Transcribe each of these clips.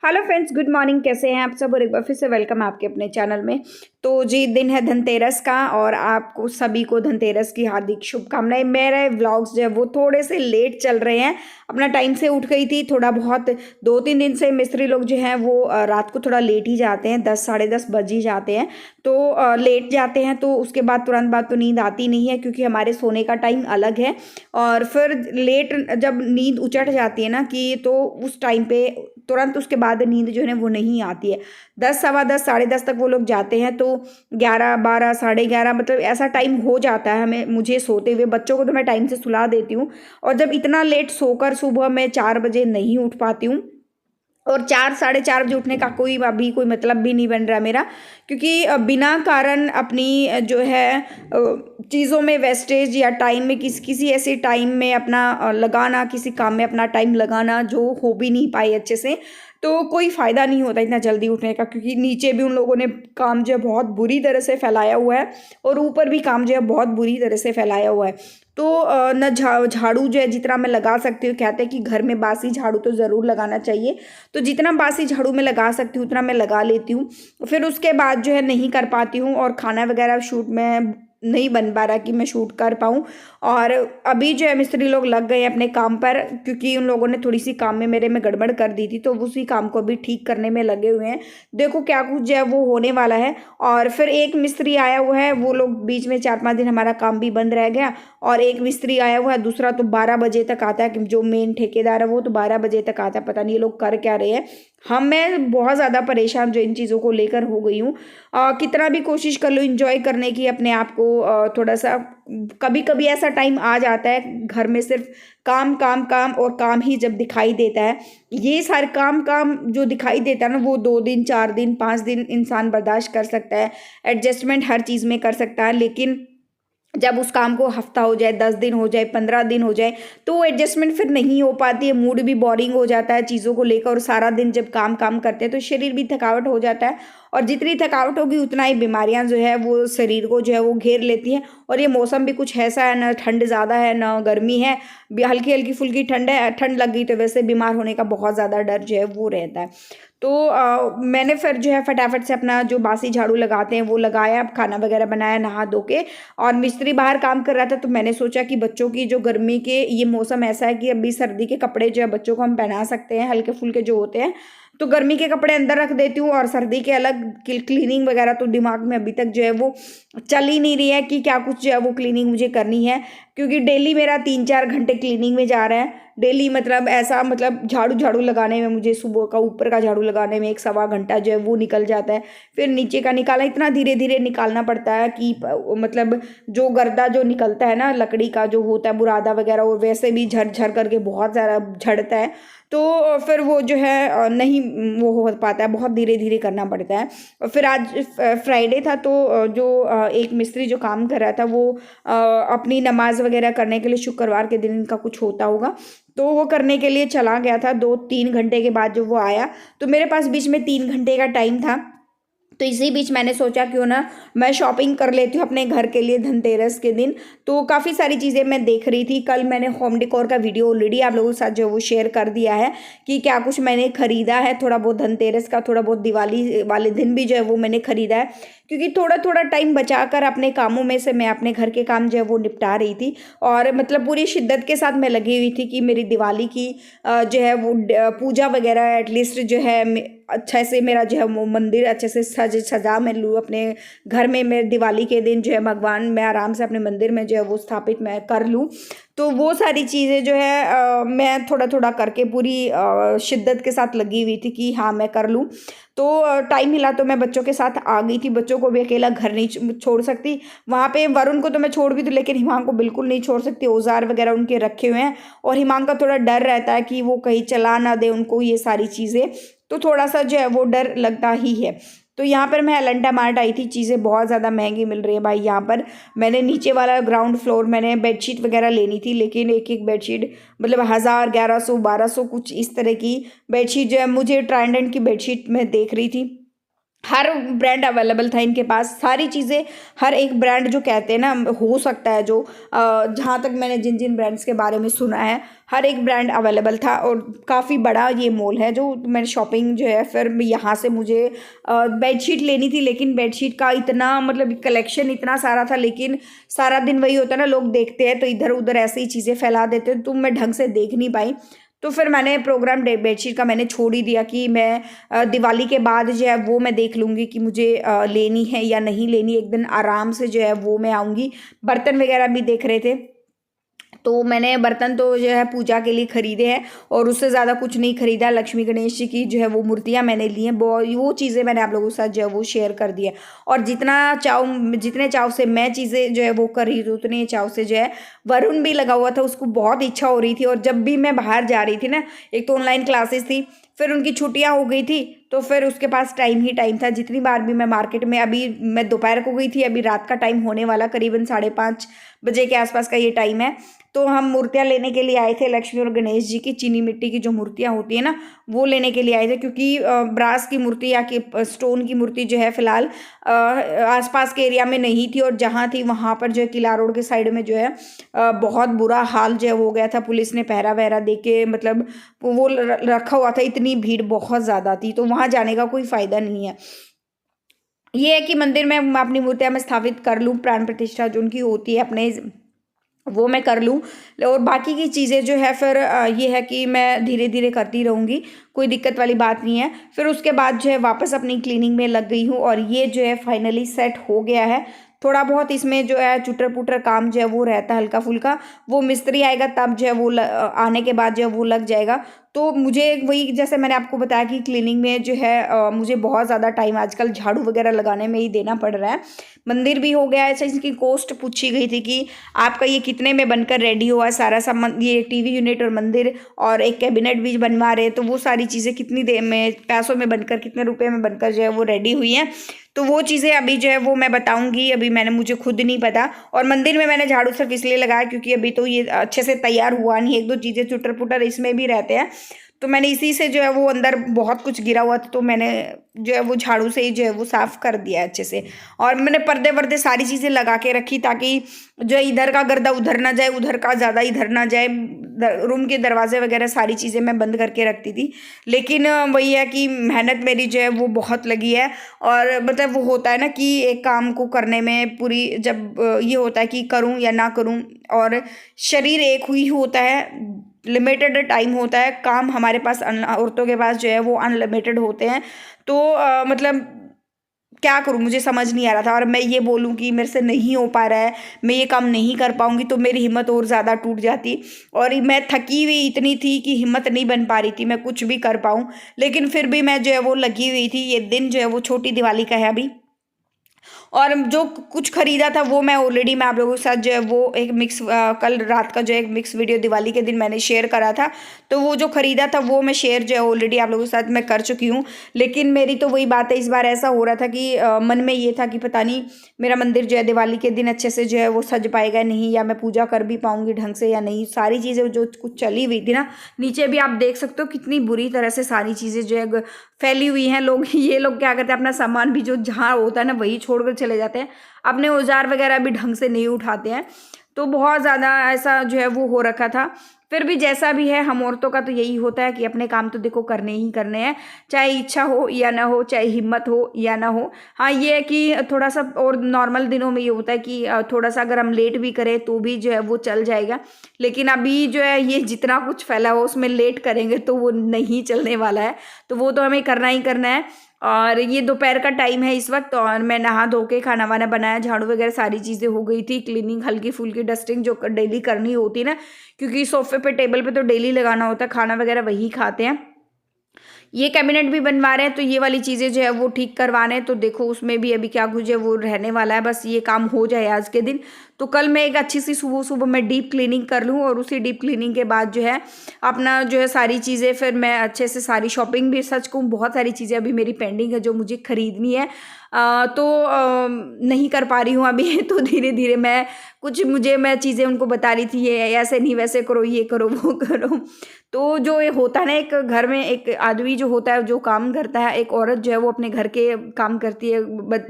Hello friends, good morning. कैसे हैं आप सब? और एक बार फिर से वेलकम है आपके अपने चैनल में। तो जी, दिन है धनतेरस का और आपको सभी को धनतेरस की हार्दिक शुभकामनाएं। मेरे व्लॉग्स जो है वो थोड़े से लेट चल रहे हैं। अपना टाइम से उठ गई थी थोड़ा बहुत। 2-3 दिन से मिस्त्री लोग जो हैं वो रात को थोड़ा लेट ही जाते हैं, 10 साढ़े 10 बज ही जाते हैं। तो लेट जाते हैं तो उसके बाद तुरंत बाद तो नींद आती नहीं है, क्योंकि हमारे सोने का टाइम अलग है। और फिर लेट जब नींद उचट जाती है ना कि तो उस टाइम पे तुरंत उसके बाद नींद जो है ना वो नहीं आती है। 10 सवा 10 साढ़े 10 तक वो लोग जाते हैं, तो 11 12 साढ़े 11 मतलब ऐसा टाइम हो जाता है हमें मुझे सोते हुए। बच्चों को तो मैं टाइम से सुला देती हूँ, और जब इतना लेट सोकर सुबह मैं 4 बजे नहीं उठ पाती हूँ, और 4 साढ़े 4 बजे उठने का अभी कोई मतलब भी नहीं बन रहा मेरा, क्योंकि बिना कारण अपनी जो है चीज़ों में वेस्टेज या टाइम में किसी ऐसे टाइम में अपना लगाना, किसी काम में अपना टाइम लगाना जो हो भी नहीं पाए अच्छे से, तो कोई फ़ायदा नहीं होता इतना जल्दी उठने का। क्योंकि नीचे भी उन लोगों ने काम जो है बहुत बुरी तरह से फैलाया हुआ है, और ऊपर भी काम जो है बहुत बुरी तरह से फैलाया हुआ है। तो न झाड़ू जो है जितना मैं लगा सकती हूँ, कहते हैं कि घर में बासी झाड़ू तो ज़रूर लगाना चाहिए, तो जितना बासी झाड़ू मैं लगा सकती हूँ उतना मैं लगा लेती हूँ। फिर उसके बाद जो है नहीं कर पाती हूँ, और खाना वगैरह शूट में नहीं बन पा रहा कि मैं शूट कर पाऊँ। और अभी जो है मिस्त्री लोग लग गए अपने काम पर, क्योंकि उन लोगों ने थोड़ी सी काम में मेरे में गड़बड़ कर दी थी, तो उसी काम को अभी ठीक करने में लगे हुए हैं। देखो क्या कुछ जो है वो होने वाला है। और फिर एक मिस्त्री आया हुआ है, वो लोग बीच में 4-5 दिन हमारा काम भी बंद रह गया। और एक मिस्त्री आया हुआ है दूसरा, तो 12 बजे तक आता है, कि जो मेन ठेकेदार है वो तो 12 बजे तक आता है। पता नहीं ये लोग कर क्या रहे हैं। मैं बहुत ज़्यादा परेशान जो इन चीज़ों को लेकर हो गई हूँ। कितना भी कोशिश कर लो इंजॉय करने की अपने आप को, थोड़ा सा कभी कभी ऐसा टाइम आ जाता है घर में सिर्फ काम काम काम और काम ही जब दिखाई देता है। ये सारे काम काम जो दिखाई देता है ना, वो 2 दिन 4 दिन 5 दिन इंसान बर्दाश्त कर सकता है, एडजस्टमेंट हर चीज़ में कर सकता है। लेकिन जब उस काम को हफ्ता हो जाए, 10 दिन हो जाए, 15 दिन हो जाए, तो वो एडजस्टमेंट फिर नहीं हो पाती है। मूड भी बोरिंग हो जाता है चीज़ों को लेकर, और सारा दिन जब काम काम करते हैं तो शरीर भी थकावट हो जाता है। और जितनी थकावट होगी उतना ही बीमारियां जो है वो शरीर को जो है वो घेर लेती हैं। और ये मौसम भी कुछ ऐसा है, ना ठंड ज़्यादा है ना गर्मी है, हल्की हल्की फुल्की ठंड है। ठंड लग गई तो वैसे बीमार होने का बहुत ज़्यादा डर जो है वो रहता है। तो मैंने फिर जो है फटाफट से अपना जो बासी झाड़ू लगाते हैं वो लगाया, खाना वगैरह बनाया नहा धो के। और मिस्त्री बाहर काम कर रहा था, तो मैंने सोचा कि बच्चों की जो गर्मी के ये मौसम ऐसा है कि अभी सर्दी के कपड़े जो है बच्चों को हम पहना सकते हैं, हल्के फुल्के जो होते हैं, तो गर्मी के कपड़े अंदर रख देती हूँ। और सर्दी के अलग क्लीनिंग वगैरह तो दिमाग में अभी तक जो है वो चल ही नहीं रही है कि क्या कुछ जो है वो क्लीनिंग मुझे करनी है। क्योंकि डेली मेरा 3-4 घंटे क्लीनिंग में जा रहा है। डेली मतलब ऐसा, मतलब झाड़ू झाड़ू लगाने में मुझे सुबह का ऊपर का झाड़ू लगाने में 1-1.25 घंटा जो है वो निकल जाता है। फिर नीचे का निकालना इतना धीरे धीरे निकालना पड़ता है कि मतलब जो गर्दा जो निकलता है ना, लकड़ी का जो होता है बुरादा वगैरह, वो वैसे भी झड़ झड़ करके बहुत ज़्यादा झड़ता है। तो फिर वो जो है नहीं वो हो पाता है, बहुत धीरे धीरे करना पड़ता है। और फिर आज फ्राइडे था, तो जो एक मिस्त्री जो काम कर रहा था वो अपनी नमाज वगैरह करने के लिए, शुक्रवार के दिन इनका कुछ होता होगा, तो वो करने के लिए चला गया था। 2-3 घंटे के बाद जब वो आया, तो मेरे पास बीच में 3 घंटे का टाइम था। तो इसी बीच मैंने सोचा क्यों ना मैं शॉपिंग कर लेती हूँ अपने घर के लिए धनतेरस के दिन। तो काफ़ी सारी चीज़ें मैं देख रही थी। कल मैंने होम डेकोर का वीडियो ऑलरेडी आप लोगों के साथ जो वो शेयर कर दिया है कि क्या कुछ मैंने ख़रीदा है। थोड़ा बहुत धनतेरस का, थोड़ा बहुत दिवाली वाले दिन भी जो है वो मैंने ख़रीदा है, क्योंकि थोड़ा थोड़ा टाइम बचाकर अपने कामों में से मैं अपने घर के काम जो है वो निपटा रही थी। और मतलब पूरी शिद्दत के साथ मैं लगी हुई थी कि मेरी दिवाली की जो है वो पूजा वगैरह एटलीस्ट जो है अच्छे से मेरा जो है वो मंदिर अच्छे से सजा मैं लूँ अपने घर में। मैं दिवाली के दिन जो है भगवान मैं आराम से अपने मंदिर में जो है वो स्थापित मैं कर लूँ। तो वो सारी चीज़ें जो है मैं थोड़ा थोड़ा करके पूरी शिद्दत के साथ लगी हुई थी कि हाँ मैं कर लूँ। तो टाइम मिला तो मैं बच्चों के साथ आ गई थी। बच्चों को भी अकेला घर नहीं छोड़ सकती। वहाँ पे वरुण को तो मैं छोड़ भी दूँ, लेकिन हिमांग को बिल्कुल नहीं छोड़ सकती। औजार वगैरह उनके रखे हुए हैं, और हिमांग का थोड़ा डर रहता है कि वो कहीं चला ना दे उनको ये सारी चीज़ें, तो थोड़ा सा जो है वो डर लगता ही है। तो यहाँ पर मैं एलेंटा मार्ट आई थी। चीज़ें बहुत ज़्यादा महंगी मिल रही है भाई यहाँ पर। मैंने नीचे वाला ग्राउंड फ्लोर मैंने बेडशीट वगैरह लेनी थी, लेकिन एक एक बेडशीट मतलब 1000 1100 1200 कुछ इस तरह की बेडशीट जो है मुझे ट्राइडेंट की बेडशीट में देख रही थी हर ब्रांड अवेलेबल था इनके पास, सारी चीज़ें, हर एक ब्रांड जो कहते हैं ना हो सकता है, जो जहाँ तक मैंने जिन जिन ब्रांड्स के बारे में सुना है, हर एक ब्रांड अवेलेबल था। और काफ़ी बड़ा ये मॉल है जो मैंने शॉपिंग जो है, फिर यहाँ से मुझे बेडशीट लेनी थी, लेकिन बेडशीट का इतना मतलब कलेक्शन इतना सारा था, लेकिन सारा दिन वही होता है ना, लोग देखते हैं तो इधर उधर ऐसे ही चीज़ें फैला देते हैं, तो मैं ढंग से देख नहीं पाई। तो फिर मैंने प्रोग्राम बेडशीट का मैंने छोड़ ही दिया कि मैं दिवाली के बाद जो है वो मैं देख लूँगी कि मुझे लेनी है या नहीं लेनी, एक दिन आराम से जो है वो मैं आऊँगी। बर्तन वगैरह भी देख रहे थे, तो मैंने बर्तन तो जो है पूजा के लिए खरीदे हैं, और उससे ज़्यादा कुछ नहीं खरीदा। लक्ष्मी गणेश जी की जो है वो मूर्तियाँ मैंने ली हैं, वो चीज़ें मैंने आप लोगों के साथ जो है वो शेयर कर दी है। और जितने चाव से मैं चीज़ें जो है वो कर रही थी, उतने चाव से जो है वरुण भी लगा हुआ था, उसको बहुत इच्छा हो रही थी। और जब भी मैं बाहर जा रही थी ना, एक तो ऑनलाइन क्लासेस थी, फिर उनकी छुट्टियां हो गई थी, तो फिर उसके पास टाइम ही टाइम था। जितनी बार भी मैं मार्केट में, अभी मैं दोपहर को गई थी, अभी रात का टाइम होने वाला, करीबन 5:30 बजे के आसपास का ये टाइम है। तो हम मूर्तियां लेने के लिए आए थे, लक्ष्मी और गणेश जी की चीनी मिट्टी की जो मूर्तियां होती है ना, वो लेने के लिए आए थे, क्योंकि ब्रास की मूर्ति या कि स्टोन की मूर्ति जो है फिलहाल आसपास के एरिया में नहीं थी, और जहाँ थी वहाँ पर जो है किला रोड के साइड में जो है बहुत बुरा हाल जो है हो गया था। पुलिस ने पहरा वहरा दे के मतलब वो रखा हुआ था, इतनी भीड़ बहुत ज़्यादा थी, तो वहाँ जाने का कोई फ़ायदा नहीं है। ये है कि मंदिर में अपनी मूर्तियाँ मैं स्थापित कर लूँ, प्राण प्रतिष्ठा जो उनकी होती है अपने, वो मैं कर लूँ। और बाकी की चीज़ें जो है फिर ये है कि मैं धीरे धीरे करती रहूँगी, कोई दिक्कत वाली बात नहीं है। फिर उसके बाद जो है वापस अपनी क्लीनिंग में लग गई हूँ, और ये जो है फाइनली सेट हो गया है। थोड़ा बहुत इसमें जो है चुटर पुटर काम जो है वो रहता है हल्का फुल्का, वो मिस्त्री आएगा तब जो है वो आने के बाद जो है वो लग जाएगा। तो मुझे वही, जैसे मैंने आपको बताया कि क्लीनिंग में जो है मुझे बहुत ज़्यादा टाइम आजकल झाड़ू वगैरह लगाने में ही देना पड़ रहा है। मंदिर भी हो गया है। अच्छा, इसकी कॉस्ट पूछी गई थी कि आपका ये कितने में बनकर रेडी हुआ सारा सामान, ये टीवी यूनिट और मंदिर और एक कैबिनेट भी बनवा रहे, तो वो सारी चीज़ें कितनी देर में, पैसों में बनकर, कितने रुपए में बनकर जो है वो रेडी हुई हैं। तो वो चीज़ें अभी जो है वो मैं बताऊंगी, अभी मुझे खुद नहीं पता। और मंदिर में मैंने झाड़ू सिर्फ इसलिए लगाया क्योंकि अभी तो ये अच्छे से तैयार हुआ नहीं, एक दो चीज़ें चुटर पुटर इसमें भी रहते हैं, तो मैंने इसी से जो है वो अंदर बहुत कुछ गिरा हुआ था, तो मैंने जो है वो झाड़ू से ही जो है वो साफ़ कर दिया अच्छे से। और मैंने पर्दे वर्दे सारी चीज़ें लगा के रखी, ताकि जो है इधर का गर्दा उधर ना जाए, उधर का ज़्यादा इधर ना जाए। रूम के दरवाजे वगैरह सारी चीज़ें मैं बंद करके रखती थी, लेकिन वही है कि मेहनत मेरी जो है वो बहुत लगी है। और मतलब वो होता है ना कि एक काम को करने में पूरी, जब ये होता है कि करूं या ना करूं, और शरीर एक ही होता है, लिमिटेड टाइम होता है, काम हमारे पास औरतों के पास जो है वो अनलिमिटेड होते हैं। तो मतलब क्या करूं, मुझे समझ नहीं आ रहा था। और मैं ये बोलूं कि मेरे से नहीं हो पा रहा है, मैं ये काम नहीं कर पाऊंगी, तो मेरी हिम्मत और ज़्यादा टूट जाती, और मैं थकी हुई इतनी थी कि हिम्मत नहीं बन पा रही थी मैं कुछ भी कर पाऊं। लेकिन फिर भी मैं जो है वो लगी हुई थी। ये दिन जो है वो छोटी दिवाली का है अभी, और जो कुछ खरीदा था वो मैं ऑलरेडी, मैं आप लोगों के साथ जो है वो एक मिक्स, कल रात का जो एक मिक्स वीडियो दिवाली के दिन मैंने शेयर करा था, तो वो जो खरीदा था वो मैं शेयर जो है ऑलरेडी आप लोगों के साथ मैं कर चुकी हूँ। लेकिन मेरी तो वही बात है, इस बार ऐसा हो रहा था कि मन में ये था कि पता नहीं मेरा मंदिर जो है दिवाली के दिन अच्छे से जो है वो सज पाएगा नहीं, या मैं पूजा कर भी पाऊंगी ढंग से या नहीं। सारी चीज़ें जो कुछ चली हुई थी ना, नीचे भी आप देख सकते हो कितनी बुरी तरह से सारी चीज़ें जो है फैली हुई हैं। लोग ये लोग क्या करते हैं, अपना सामान भी जो जहाँ होता है ना वही छोड़कर चले जाते हैं, अपने औजार वगैरह भी ढंग से नहीं उठाते हैं। तो बहुत ज़्यादा ऐसा जो है वो हो रखा था। फिर भी जैसा भी है, हम औरतों का तो यही होता है कि अपने काम तो देखो करने ही करने हैं, चाहे इच्छा हो या ना हो, चाहे हिम्मत हो या ना हो। हाँ, ये है कि थोड़ा सा, और नॉर्मल दिनों में ये होता है कि थोड़ा सा अगर हम लेट भी करें तो भी जो है वो चल जाएगा। लेकिन अभी जो है ये जितना कुछ फैला हो उसमें लेट करेंगे तो वो नहीं चलने वाला है, तो वो तो हमें करना ही करना है। और ये दोपहर का टाइम है इस वक्त, और मैं नहा धो के खाना वाना बनाया, झाड़ू वगैरह सारी चीज़ें हो गई थी, क्लीनिंग हल्की फुल्की डस्टिंग जो डेली करनी होती है ना, क्योंकि सोफे पे टेबल पे तो डेली लगाना होता है, खाना वगैरह वही खाते हैं। ये कैबिनेट भी बनवा रहे हैं, तो ये वाली चीज़ें जो है वो ठीक करवाने हैं, तो देखो उसमें भी अभी क्या कुछ है वो रहने वाला है, बस ये काम हो जाए आज के दिन तो कल मैं एक अच्छी सी सुबह सुबह मैं डीप क्लीनिंग कर लूँ, और उसी डीप क्लीनिंग के बाद जो है अपना जो है सारी चीज़ें, फिर मैं अच्छे से सारी शॉपिंग भी, सच कहूँ बहुत सारी चीज़ें अभी मेरी पेंडिंग है जो मुझे खरीदनी है। तो नहीं कर पा रही हूँ अभी तो धीरे धीरे मैं चीज़ें उनको बता रही थी, ये ऐसे नहीं वैसे करो, ये करो वो करो। तो जो ये होता है ना, एक घर में एक आदमी जो होता है जो काम करता है, एक औरत जो है वो अपने घर के काम करती है,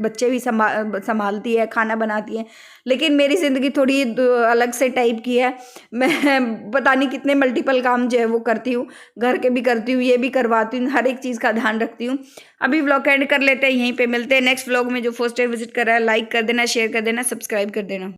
बच्चे भी संभालती है, खाना बनाती है। लेकिन मेरी ज़िंदगी थोड़ी अलग से टाइप की है। मैं पता नहीं कितने मल्टीपल काम जो है वो करती हूँ, घर के भी करती हूँ, ये भी करवाती हूँ, हर एक चीज़ का ध्यान रखती हूँ। अभी व्लॉग एंड कर लेते हैं, यहीं पे मिलते हैं नेक्स्ट व्लॉग में। जो फर्स्ट टाइम विजिट कर रहा है लाइक कर देना, शेयर कर देना, सब्सक्राइब कर देना।